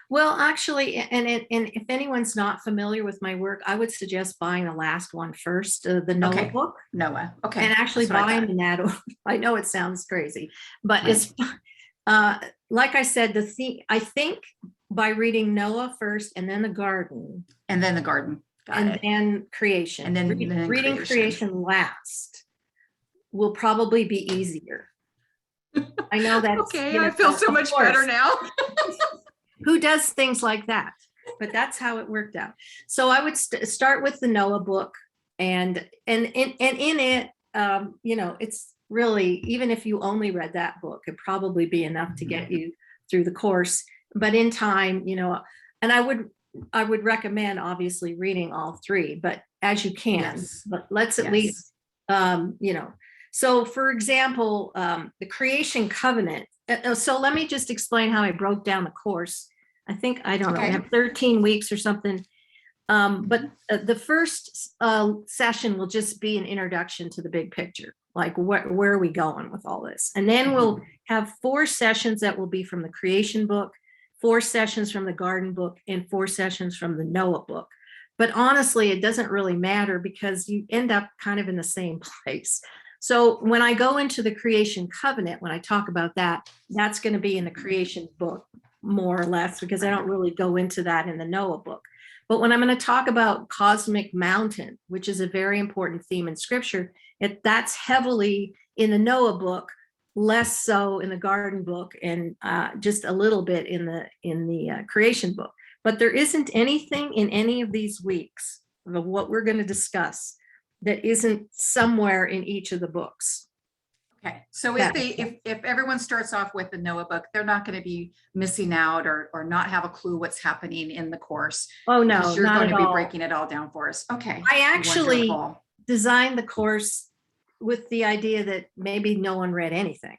Well, actually, and if anyone's not familiar with my work, I would suggest buying the last one first, the Noah book. Noah. Okay. And actually buying in that order. I know it sounds crazy, but it's like I said, I think by reading Noah first and then the garden. And then the garden. Then creation. And then reading creation last will probably be easier. I know that's okay. I feel so much better now. Who does things like that? But that's how it worked out. So I would start with the Noah book, and in it, it's really, even if you only read that book, it'd probably be enough to get you through the course. But in time, and I would recommend obviously reading all three, but as you can, but let's at least, So for example, the creation covenant. So let me just explain how I broke down the course. I think, I don't know, I have 13 weeks or something. But the first session will just be an introduction to the big picture. Like where are we going with all this? And then we'll have 4 sessions that will be from the creation book, 4 sessions from the garden book, and 4 sessions from the Noah book. But honestly, it doesn't really matter because you end up kind of in the same place. So when I go into the creation covenant, when I talk about that, that's going to be in the creation book, more or less, because I don't really go into that in the Noah book. But when I'm going to talk about cosmic mountain, which is a very important theme in scripture, that's heavily in the Noah book, less so in the garden book, and just a little bit in the creation book. But there isn't anything in any of these weeks of what we're going to discuss that isn't somewhere in each of the books. Okay, so That if everyone starts off with the Noah book, they're not going to be missing out or not have a clue what's happening in the course, Oh, because no, you're not going at to be all. breaking it all down for us. Okay, I actually wonderful. designed the course with the idea that maybe no one read anything.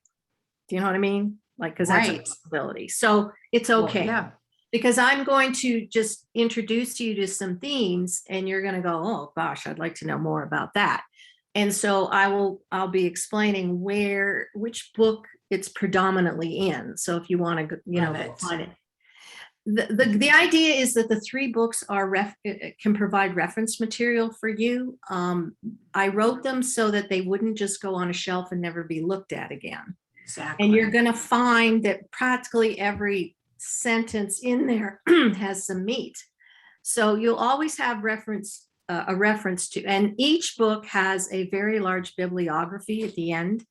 Do you know what I mean? Like, because that's a Right. possibility. So it's Well, okay. yeah. Because I'm going to just introduce you to some themes and you're going to go, oh gosh, I'd like to know more about that. And so I'll be explaining which book it's predominantly in. So if you want to, Love go it. find it. The idea is that the 3 books can provide reference material for you. I wrote them so that they wouldn't just go on a shelf and never be looked at again. Exactly. And you're going to find that practically every sentence in there has some meat. So you'll always have a reference to, and each book has a very large bibliography at the end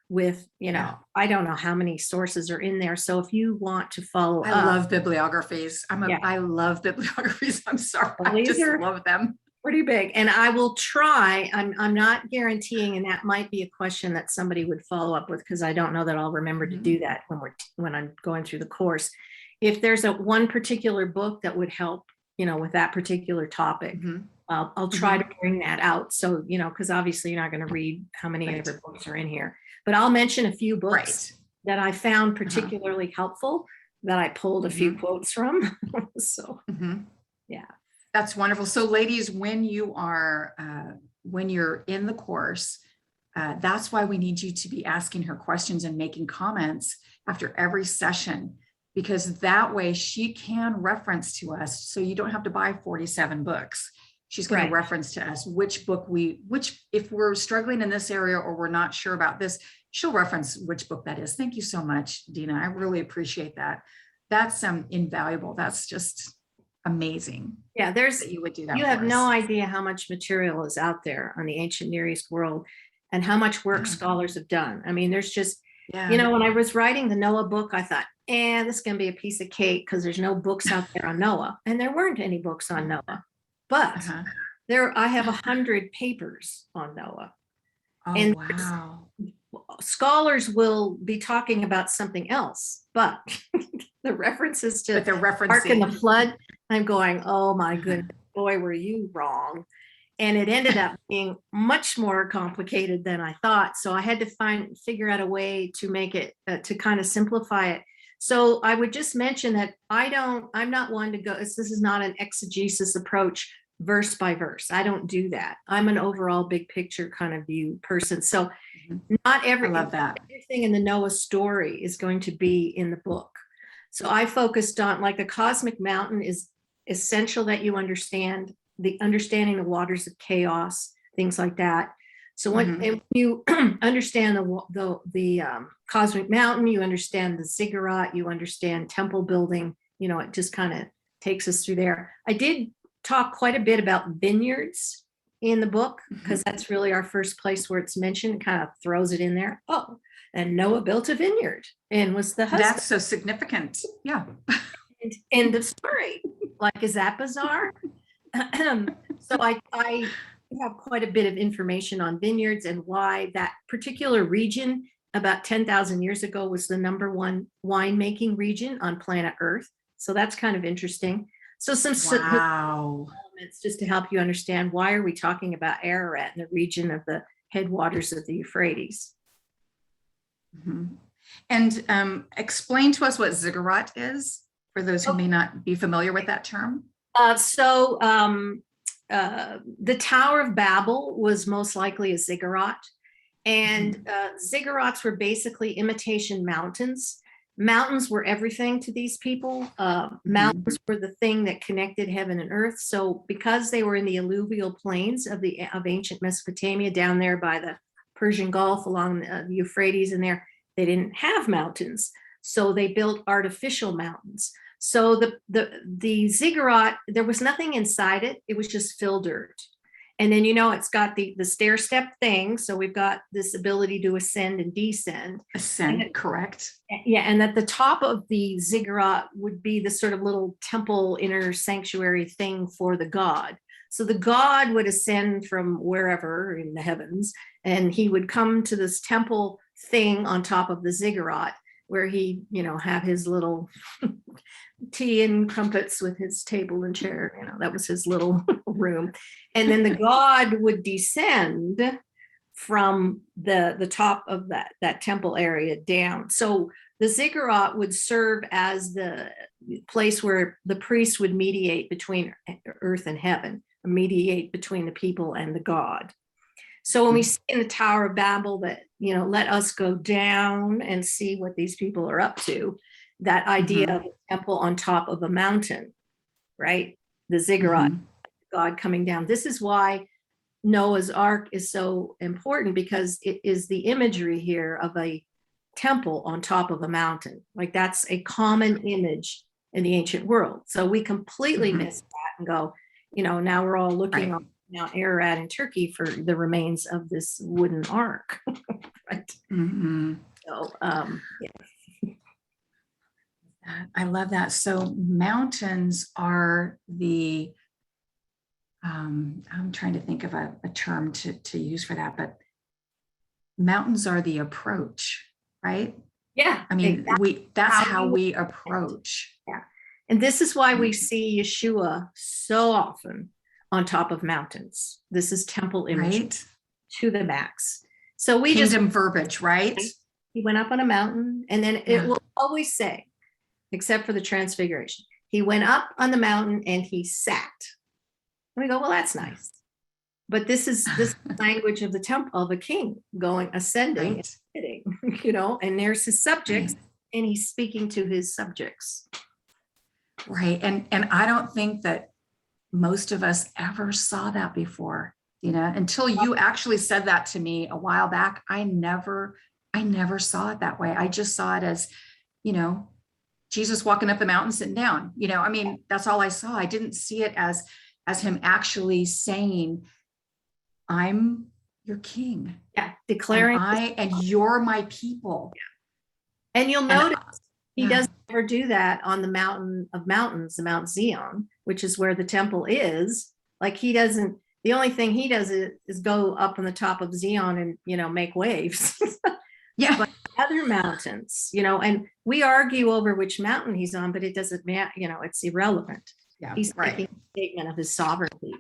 with, Yeah. I don't know how many sources are in there. So if you want to follow I up, love bibliographies. I love bibliographies. I'm sorry. Well, I these just are love them. pretty big. And I will try, I'm not guaranteeing, and that might be a question that somebody would follow up with, because I don't know that I'll remember to do that when I'm going through the course. If there's one particular book that would help, with that particular topic, I'll try to bring that out. So, because obviously you're not going to read how many other books are in here, but I'll mention a few books that I found particularly helpful, that I pulled a few quotes from. So, yeah. That's wonderful. So ladies, when you're in the course, that's why we need you to be asking her questions and making comments after every session, because that way she can reference to us. So you don't have to buy 47 books. She's going to reference to us which book if we're struggling in this area or we're not sure about this, she'll reference which book that is. Thank you so much, Dinah. I really appreciate that. That's invaluable. That's just amazing. Yeah, that you would do that. You have no idea how much material is out there on the ancient Near East world and how much work scholars have done. I mean, there's just, when I was writing the Noah book, I thought, this is going to be a piece of cake because there's no books out there on Noah. And there weren't any books on Noah. But I have 100 papers on Noah. Oh, and wow. Scholars will be talking about something else, but the references to Ark and the flood, I'm going, oh my goodness, boy, were you wrong. And it ended up being much more complicated than I thought. So I had to figure out a way to make it, to kind of simplify it. So I would just mention that I'm not one to go, this is not an exegesis approach verse by verse. I don't do that. I'm an overall big picture kind of view person. So not everything in the Noah story is going to be in the book. So I focused on, like, the cosmic mountain is essential that you understanding the waters of chaos, things like that. So when you understand the cosmic mountain, you understand the ziggurat, you understand temple building, it just kind of takes us through there. I did talk quite a bit about vineyards in the book, because that's really our first place where it's mentioned, kind of throws it in there. Oh, and Noah built a vineyard and was the husband. That's so significant. Yeah. End of story. Like, is that bizarre? So I have quite a bit of information on vineyards and why that particular region about 10,000 years ago was the #1 winemaking region on planet Earth. So that's kind of interesting. So some elements just to help you understand, why are we talking about Ararat in the region of the headwaters of the Euphrates? And explain to us what ziggurat is, for those who may not be familiar with that term. The Tower of Babel was most likely a ziggurat. And ziggurats were basically imitation mountains. Mountains were everything to these people. Mountains were the thing that connected heaven and earth. So because they were in the alluvial plains of ancient Mesopotamia, down there by the Persian Gulf, along the Euphrates in there, they didn't have mountains. So they built artificial mountains. So the ziggurat, there was nothing inside it. It was just fill dirt. And then, it's got the stair step thing. So we've got this ability to ascend and descend. Correct. Yeah. And at the top of the ziggurat would be this sort of little temple inner sanctuary thing for the god. So the god would ascend from wherever in the heavens, and he would come to this temple thing on top of the ziggurat where he, had his little tea and crumpets with his table and chair. That was his little room. And then the god would descend from the top of that temple area down. So the ziggurat would serve as the place where the priest would mediate between earth and heaven, mediate between the people and the god. So when we see in the Tower of Babel that, let us go down and see what these people are up to, that idea of a temple on top of a mountain, right? The ziggurat, God coming down. This is why Noah's Ark is so important, because it is the imagery here of a temple on top of a mountain. Like, that's a common image in the ancient world. So we completely miss that and go, now we're all looking on Mount Ararat in Turkey for the remains of this wooden ark. Right. So yeah. I love that. So mountains are the I'm trying to think of a term to use for that, but mountains are the approach, right? Yeah. I mean, that's how we approach. Yeah. And this is why we see Yeshua so often on top of mountains. This is temple image to the max. So we Kingdom verbiage, right? He went up on a mountain, and then it will always say, except for the transfiguration, he went up on the mountain and he sat. And we go, well, that's nice. But this is language of the temple of a king ascending, and sitting, and there's his subjects, and he's speaking to his subjects. Right. And I don't think that most of us ever saw that before, until you actually said that to me a while back. I never saw it that way. I just saw it as, Jesus walking up the mountain, sitting down, I mean, that's all I saw. I didn't see it as him actually saying, I'm your king. Yeah. Declaring, and you're my people. Yeah. And you'll notice he doesn't ever do that on the mountain of mountains, the Mount Zion, which is where the temple is. Like, the only thing he does is go up on the top of Zion and, make waves. Yeah. But other mountains, and we argue over which mountain he's on, but it doesn't matter, it's irrelevant. Yeah. He's making a statement of his sovereignty.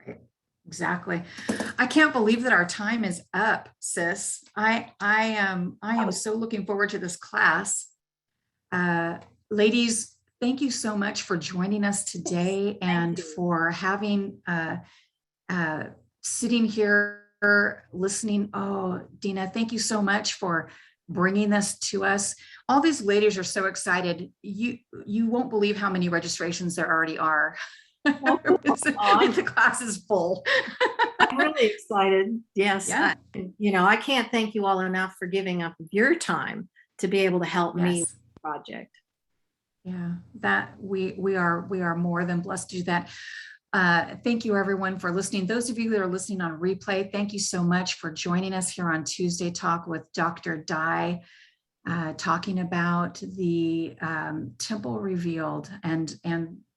Right. Exactly. I can't believe that our time is up, sis. I am so looking forward to this class. Ladies, thank you so much for joining us today and for having sitting here listening. Oh, Dinah, thank you so much for bringing this to us. All these ladies are so excited. You won't believe how many registrations there already are. The class is full. I'm really excited. Yes. Yeah. I can't thank you all enough for giving up your time to be able to help me with the project. Yeah, that we are more than blessed to do that. Thank you, everyone, for listening. Those of you that are listening on replay, thank you so much for joining us here on Tuesday Talk with Dr. Di, talking about the Temple Revealed and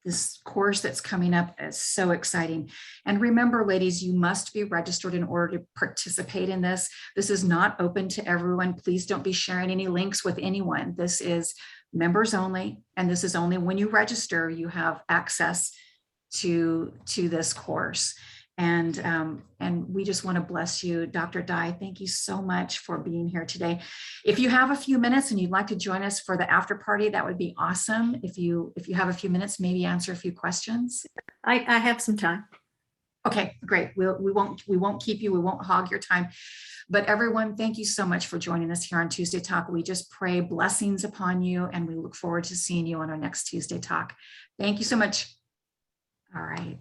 this course that's coming up is so exciting. And remember, ladies, you must be registered in order to participate in this. This is not open to everyone. Please don't be sharing any links with anyone. This is members only, and this is only when you register, you have access to this course. And we just want to bless you. Dr. Di, thank you so much for being here today. If you have a few minutes and you'd like to join us for the after party, that would be awesome. If you have a few minutes, maybe answer a few questions. I have some time. Okay, great. We won't keep you. We won't hog your time. But everyone, thank you so much for joining us here on Tuesday Talk. We just pray blessings upon you, and we look forward to seeing you on our next Tuesday Talk. Thank you so much. All right.